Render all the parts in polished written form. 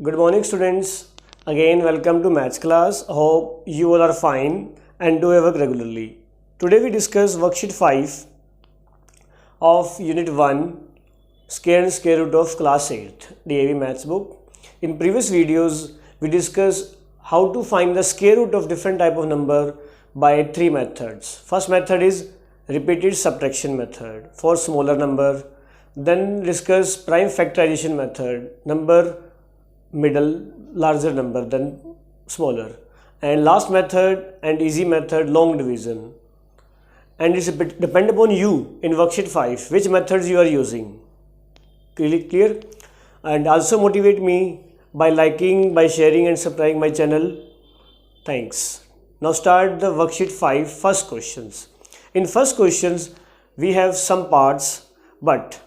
Good morning, students. Again, welcome to maths class. Hope you all are fine and do your work regularly. Today we discuss worksheet 5 of unit 1, square and square root of class 8 DAV maths book. In previous videos, we discussed how to find the square root of different type of number by 3 methods. First method is repeated subtraction method for smaller number. Then discuss prime factorization method, number middle larger number than smaller, and last method and easy method long division. And it's depend upon you in worksheet 5 which methods you are using. Clear? And also motivate me by liking, by sharing and subscribing my channel. Thanks. Now start the worksheet 5 first questions. In first questions we have some parts, but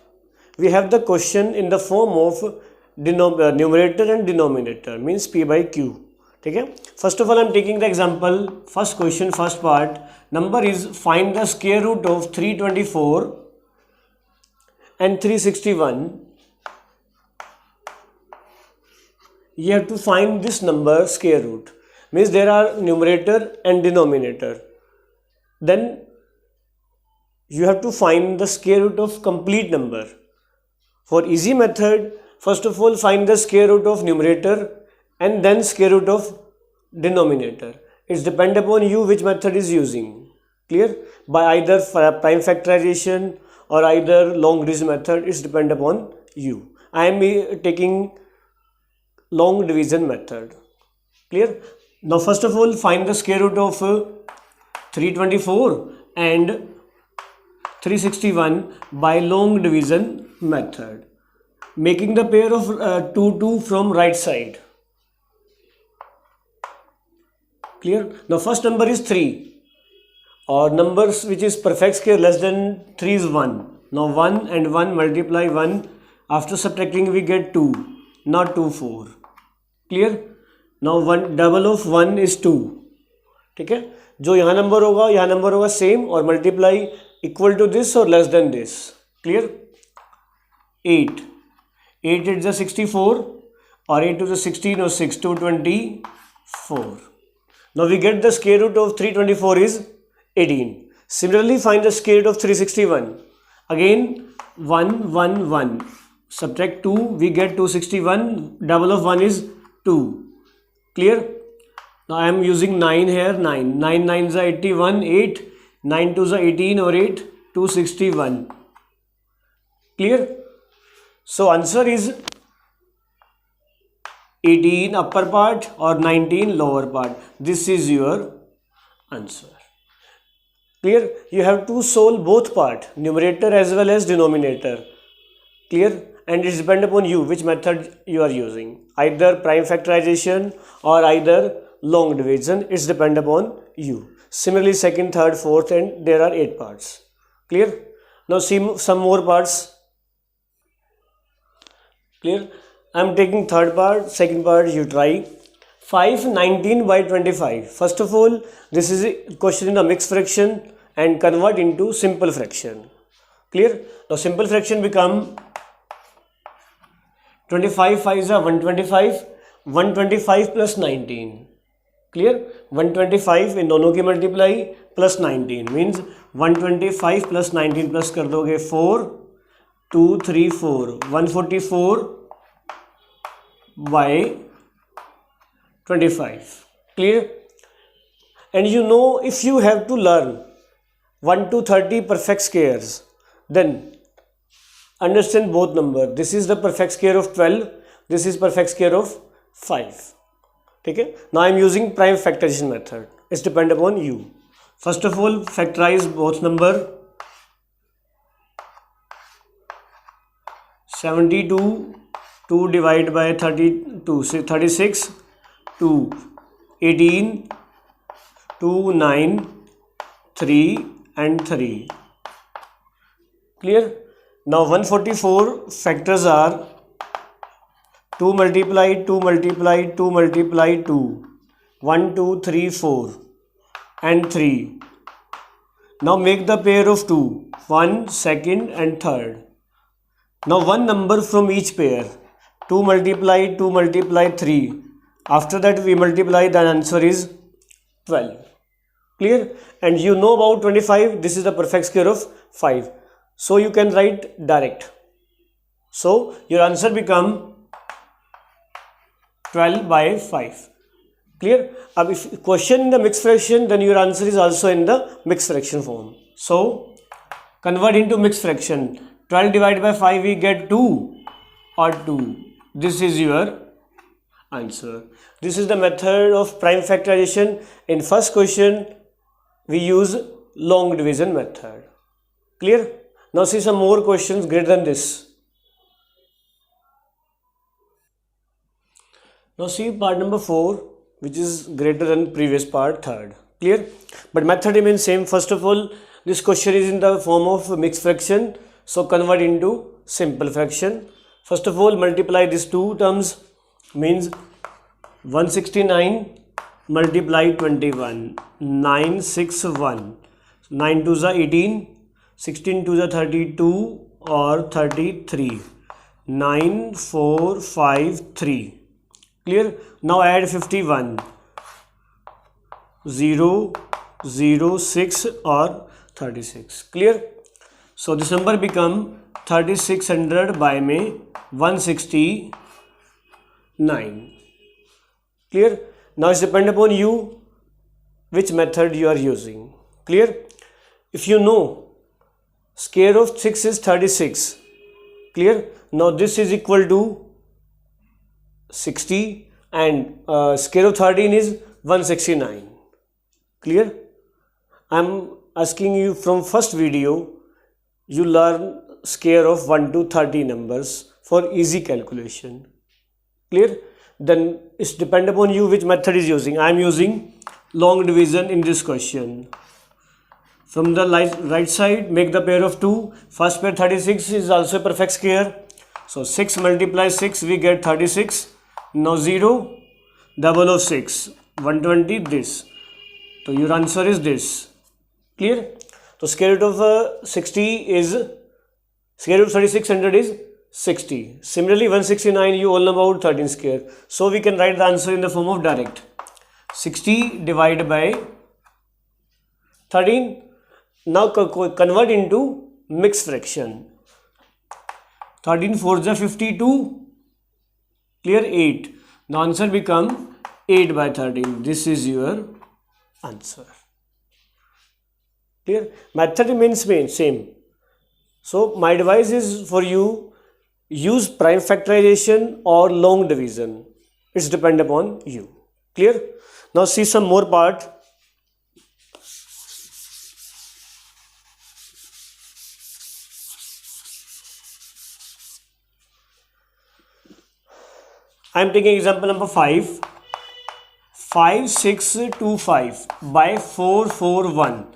we have the question in the form of numerator and denominator, means P by Q. Okay? First of all, I am taking the example, first question, first part. Number is find the square root of 324 and 361. You have to find this number square root, means there are numerator and denominator. Then you have to find the square root of complete number. For easy method, first of all find the square root of numerator and then square root of denominator. It's depend upon you which method is using. Clear? By either prime factorization or either long division method, it's depend upon you. I am taking long division method. Clear? Now first of all find the square root of 324 and 361 by long division method, making the pair of 2 from right side. Clear? Now first number is 3, or numbers which is perfect square less than 3 is 1. Now 1 and 1 multiply 1, after subtracting we get 2, not 2 4. Clear? Now 1 double of 1 is 2. ठीक है, जो यहाँ number होगा same, और multiply equal to this और less than this. Clear? 8 8 is 64 or 8 to the 16 or 6 to 24. Now we get the square root of 324 is 18. Similarly find the square root of 361. Again 1 1 1. Subtract 2, we get 261. Double of 1 is 2. Clear? Now I am using 9 here. 9 9s are 81. 8 9 2s are 18 or 8 261. Clear? So answer is 18 upper part or 19 lower part. This is your answer. Clear? You have to solve both part, numerator as well as denominator. Clear? And it depends upon you which method you are using. Either prime factorization or either long division. It's depend upon you. Similarly second, third, fourth, and there are 8 parts. Clear? Now see some more parts. Clear? I am taking third part, second part you try. 5 19 by 25. First of all, this is a question in a mixed fraction and convert into simple fraction. Clear? Now simple fraction become 25 5s are 125, 125 plus 19. Clear? 125 in दोनों की multiply plus 19 means 125 plus 19 plus कर दोगे 4 2 3 4 144 by 25. Clear? And you know, if you have to learn 1 to 30 perfect squares, then understand both number. This is the perfect square of 12, this is perfect square of 5. Okay? Now I am using prime factorization method. It's depend upon you. First of all factorize both number. 72 2 divided by 32, 36, 2, 18, 2, 9, 3 and 3. Clear? Now 144 factors are 2 multiply 2 multiply 2 multiply 2, 1, 2, 3, 4 and 3. Now make the pair of 2, 1, second and third. Now one number from each pair. 2 multiply 3. After that we multiply, the answer is 12. Clear? And you know about 25, this is the perfect square of 5. So you can write direct. So your answer become 12 by 5. Clear? If question in the mixed fraction, then your answer is also in the mixed fraction form. So convert into mixed fraction. 12 divided by 5 we get 2 or 2. This is your answer. This is the method of prime factorization. In first question we use long division method. Clear? Now see some more questions greater than this. Now see part number 4, which is greater than previous part, third. Clear? But method remains same. First of all, this question is in the form of mixed fraction, so convert into simple fraction. First of all, multiply these two terms, means 169 multiply 21, 961, 9 2s are 18, 16 2s are 32 or 33, 9 4 5 3. Clear? Now add 51, 0 0 6 or 36. Clear? So this number become 3600 by 169. Clear? Now it's depend upon you which method you are using. Clear? If you know square of 6 is 36. Clear? Now this is equal to 60 and square of 13 is 169. Clear? I am asking you from first video, you learn square of 1 to 30 numbers for easy calculation. Clear? Then it's depend upon you which method is using. I am using long division in this question. From the right side, make the pair of 2. First pair 36 is also a perfect square. So 6 multiply 6, we get 36. Now 0, double of 6, 120, this. So your answer is this. Clear? So square root of 60 is, square root of 3600 is 60. Similarly 169 you all know about 13 square. So we can write the answer in the form of direct. 60 divided by 13. Now convert into mixed fraction. 13 4s are 52. Clear? 8. The answer become 8 by 13. This is your answer. Clear? Method remains same. So my advice is for you, use prime factorization or long division. It's depend upon you. Clear? Now see some more part. I am taking example number 5. 5625 by 441.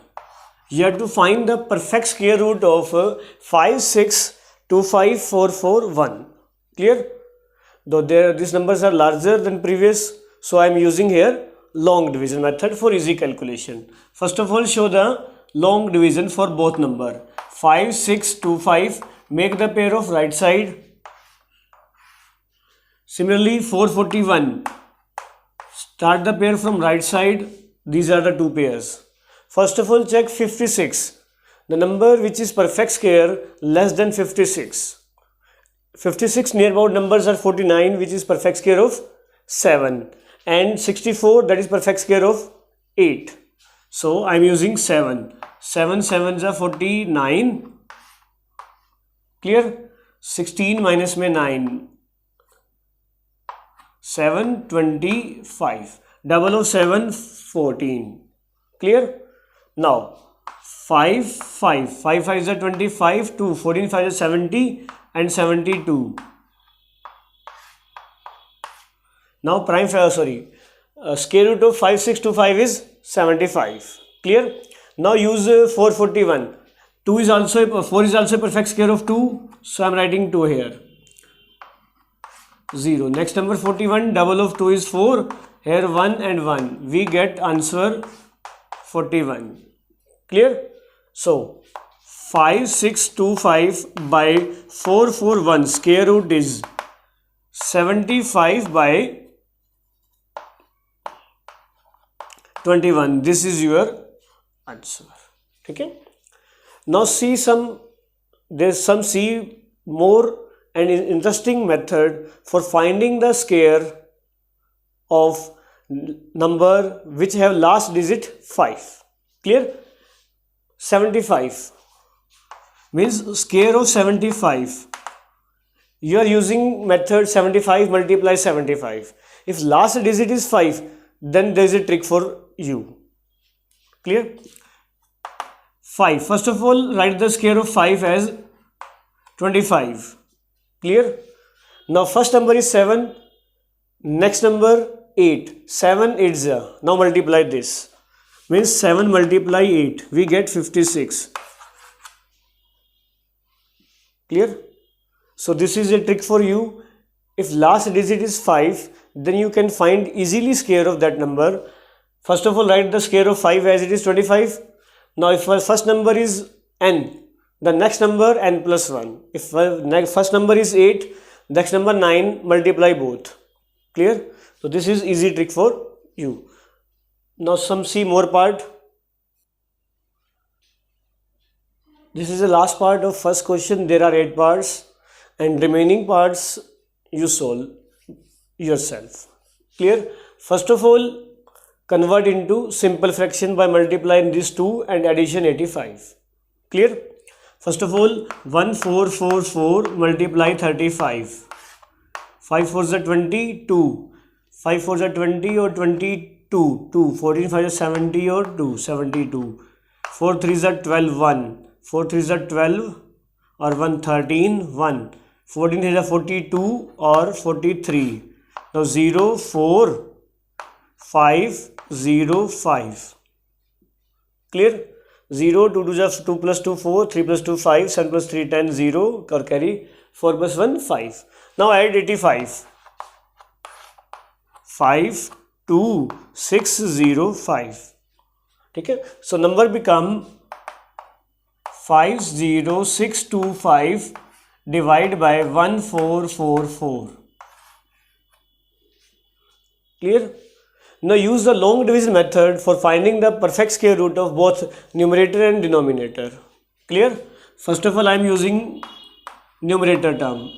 You have to find the perfect square root of 5625441. Clear? Though these numbers are larger than previous, so I am using here long division method for easy calculation. First of all, show the long division for both number. 5625, make the pair of right side. Similarly 441, start the pair from right side. These are the two pairs. First of all, check 56, the number which is perfect square less than 56. 56 nearby numbers are 49, which is perfect square of 7, and 64, that is perfect square of 8. So I am using 7. 7 7s are 49. Clear? 16 minus में 9. 7 25. Double of 7 14. Clear? Now 5 5 5 5 is 25, 2 14 5 is 70 and 72. Now prime square root of 5625 is 75. Clear? Now use 441. 4 is also a perfect square of 2, so I am writing 2 here. 0. Next number 41, double of 2 is 4. Here 1 and 1. We get answer 41. Clear? So 5625 by 441, square root is 75 by 21. This is your answer. Okay. Now see see more and interesting method for finding the square of number which have last digit 5. Clear? 75 means square of 75. You are using method 75 multiply 75. If last digit is 5, then there is a trick for you. Clear? 5. First of all, write the square of 5 as 25. Clear? Now first number is 7, next number 8. 7 8 0. Now multiply this. Means 7 multiply 8. We get 56. Clear? So this is a trick for you. If last digit is 5, then you can find easily square of that number. First of all, write the square of 5 as it is 25. Now if first number is n, the next number n plus 1. If first number is 8, next number 9, multiply both. Clear? So this is easy trick for you. Now see more part. This is the last part of first question. There are 8 parts and remaining parts you solve yourself. Clear? First of all, convert into simple fraction by multiplying these two and addition 85. Clear? First of all, 1444 multiply 35. 5 4s are 22. 5 4s are 20 or 22. 2. 14 5 is 70 or 2. 72. 4 3s are 12. 1. 4 3s are 12 or 1. 13. 1. 14 3s are 42 or 43. Now 0 4 5 0 5. Clear? 0 2 2 plus 2 4 3 plus 2 5 7 plus 3 10 0 or carry 4 plus 1 5. Now add 85. 5 2 6 0 5. Okay? So number become 50625 divided by 1444. Clear? Now use the long division method for finding the perfect square root of both numerator and denominator. Clear? First of all, I am using numerator term.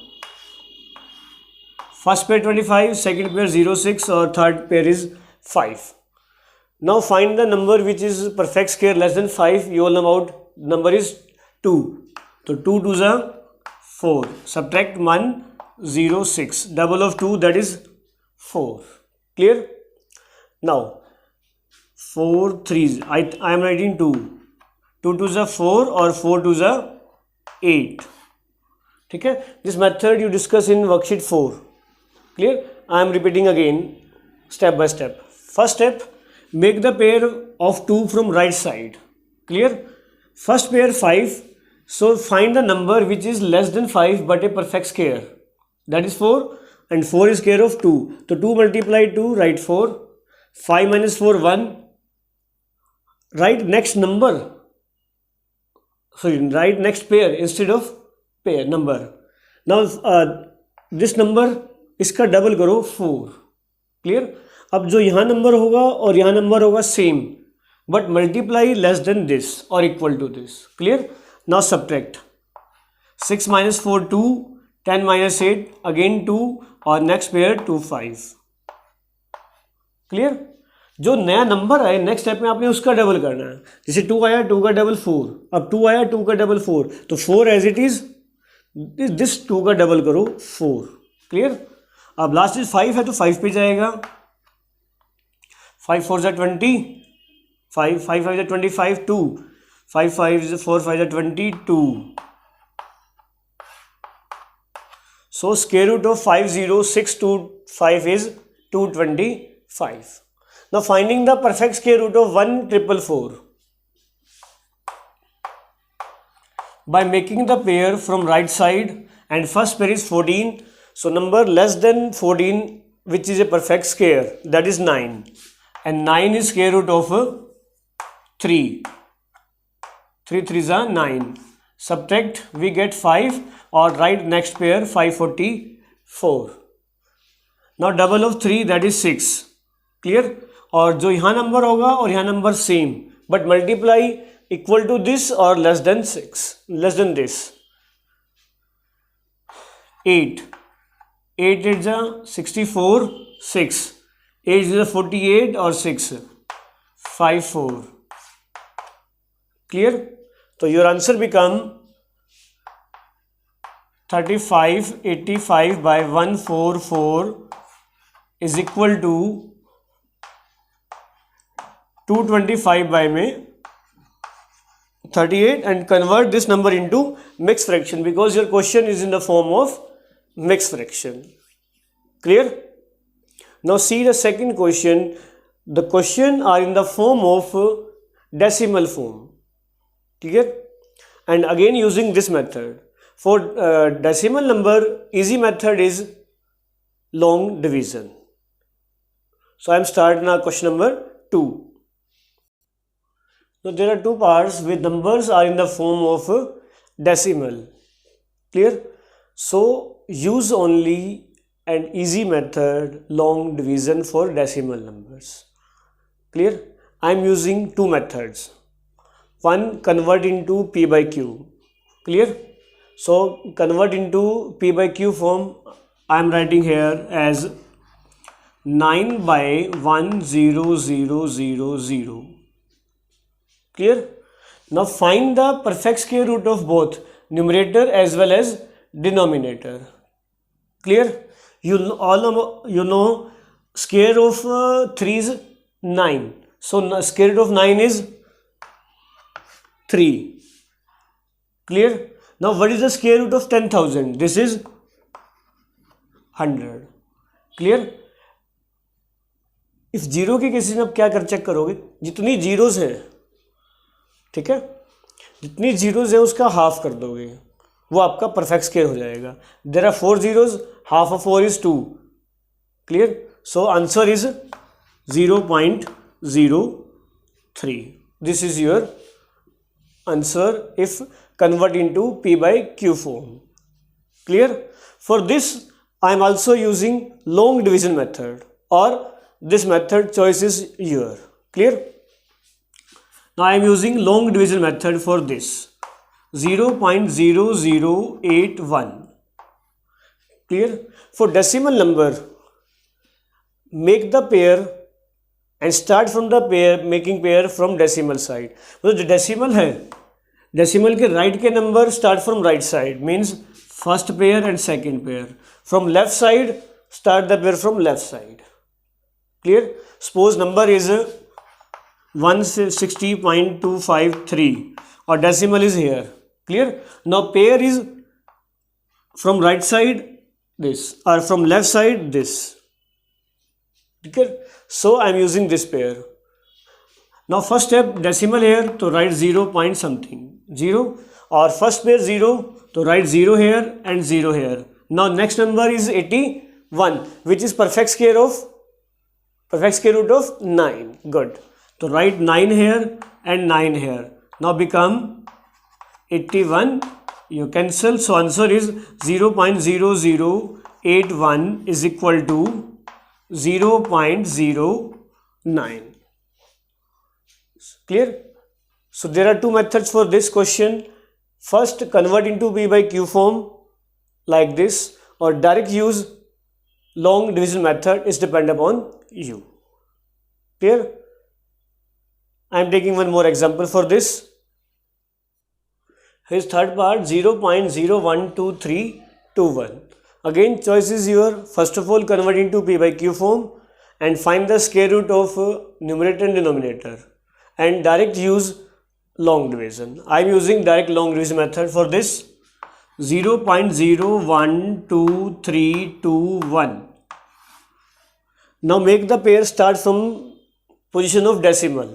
First pair 25, second pair 06 or third pair is 5. Now find the number which is perfect square less than 5. You all know about number is 2. So 2 2s are 4. Subtract 1 0 6. Double of 2 that is 4. Clear? Now 4 3s. I am writing 2. 2 2s are 4 or 4 2s are 8. Okay? This method you discuss in worksheet 4. Clear? I am repeating again step by step. First step, make the pair of 2 from right side. Clear? First pair 5. So find the number which is less than 5 but a perfect square. That is 4 and 4 is square of 2. So 2 multiply 2, write 4. 5 minus 4, 1. Write next number. Sorry, write next pair instead of pair number. Now this number इसका double करो 4. Clear? अब जो यहाँ number होगा और यहाँ number होगा same but multiply less than this और equal to this. Clear? Now subtract 6 minus 4 2, 10 minus 8 again 2 और नेक्स्ट पेयर 2 5. क्लियर? जो नया नंबर आए नेक्स्ट स्टेप में आपने उसका डबल करना है. जैसे 2 आया 2 का डबल 4. अब 2 आया 2 का डबल 4. तो 4 एज इट इज दिस 2 का डबल करो 4. क्लियर? अब लास्ट इज 5 है तो 5 पे जाएगा. 5 4 20. 5 5 5 25 2. 5 5 4 5 22. So square root of 50625 is 225. Now finding the perfect square root of 1444 by making the pair from right side and first pair is 14. So number less than 14 which is a perfect square, that is 9, and 9 is square root of 3. 3 3s are 9. Subtract, we get 5 or write next pair 544. Now double of 3 that is 6, clear. और जो यहाँ number होगा और यहाँ number same, but multiply equal to this और less than 6, less than this. 8 8 8 जा 64, 6 8 is 48 और 6 54, clear। तो your answer become 3585 by 144 is equal to 225 by में 38, and convert this number into mixed fraction because your question is in the form of mixed fraction, clear। Now see the second question. The question are in the form of decimal form, clear, and again using this method. For decimal number, easy method is long division. So I am starting now question number 2. So there are two parts with numbers are in the form of decimal, clear। So use only an easy method, long division for decimal numbers, clear। I am using two methods. One, convert into p by q, clear। So convert into p by q form. I am writing here as 9 by 10000, clear। Now find the perfect square root of both numerator as well as denominator, clear। You know square root of 3 is 9, so square root of 9 is 3, clear। Now what is the square root of 10,000? This is 100, clear। इस zero के cases में आप क्या कर check करोगे, जितनी zeros हैं, ठीक है, जितनी जीरोज है उसका हाफ कर दोगे, वो आपका परफेक्ट स्क्वायर हो जाएगा। There are 4 zeros, half of 4 is 2, clear. So answer is 0.03। This is your answer if convert into p by q form, clear। For this I am also using long division method, or this method choice is your, clear। Now I am using long division method for this 0.0081, clear। For decimal number, make the pair and start from the pair, making pair from decimal side। तो जो decimal है, decimal के right के number start from right side, means first pair and second pair. From left side start the pair from left side, clear. Suppose number is 160.253 और decimal is here, clear. Now pair is from right side this और from left side this, ठीक है। So I am using this pair. Now first step decimal here, तो write 0 point something 0, और first pair 0, तो write 0 here and 0 here. Now next number is 81, which is perfect square root of 9. Good. तो write 9 here and 9 here. Now become 81. You cancel. So answer is 0.0081 is equal to 0.09. Clear? So there are two methods for this question. First, convert into p by q form like this, or direct use long division method is depend upon you. Clear? I am taking one more example for this. Here's third part 0.012321. Again choice is your. First of all, convert into p by q form and find the square root of numerator and denominator, and direct use long division. I am using direct long division method for this 0.012321. Now make the pair start from position of decimal,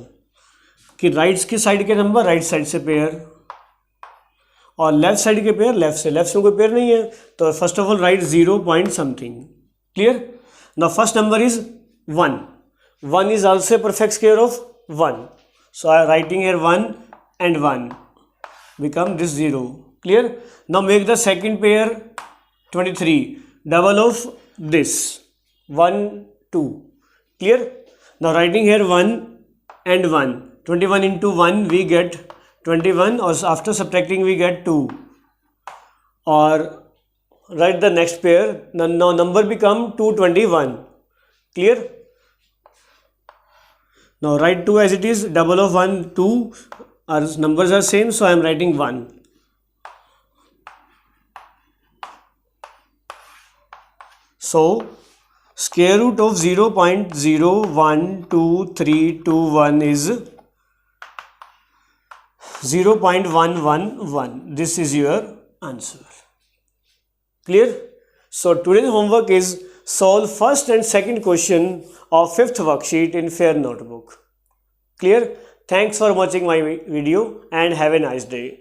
कि right की side के number right side से pair और left side के pair left से कोई pair नहीं है, तो first of all right 0 point something, clear. Now first number is 1, 1 is also perfect square of 1. So I am writing here 1 and 1 become this 0, clear। Now make the second pair 23, double of this, 1, 2. Clear? Now writing here 1 and 1. 21 into 1 we get 21, or after subtracting we get 2. Or write the next pair. Now number become 221. Clear? Now write 2 as it is. Double of 1, 2. Our numbers are same, so I am writing 1. So square root of 0.012321 is 0.111. This is your answer. Clear? So today's homework is solve first and second question of fifth worksheet in Fair Notebook. Clear? Thanks for watching my video and have a nice day.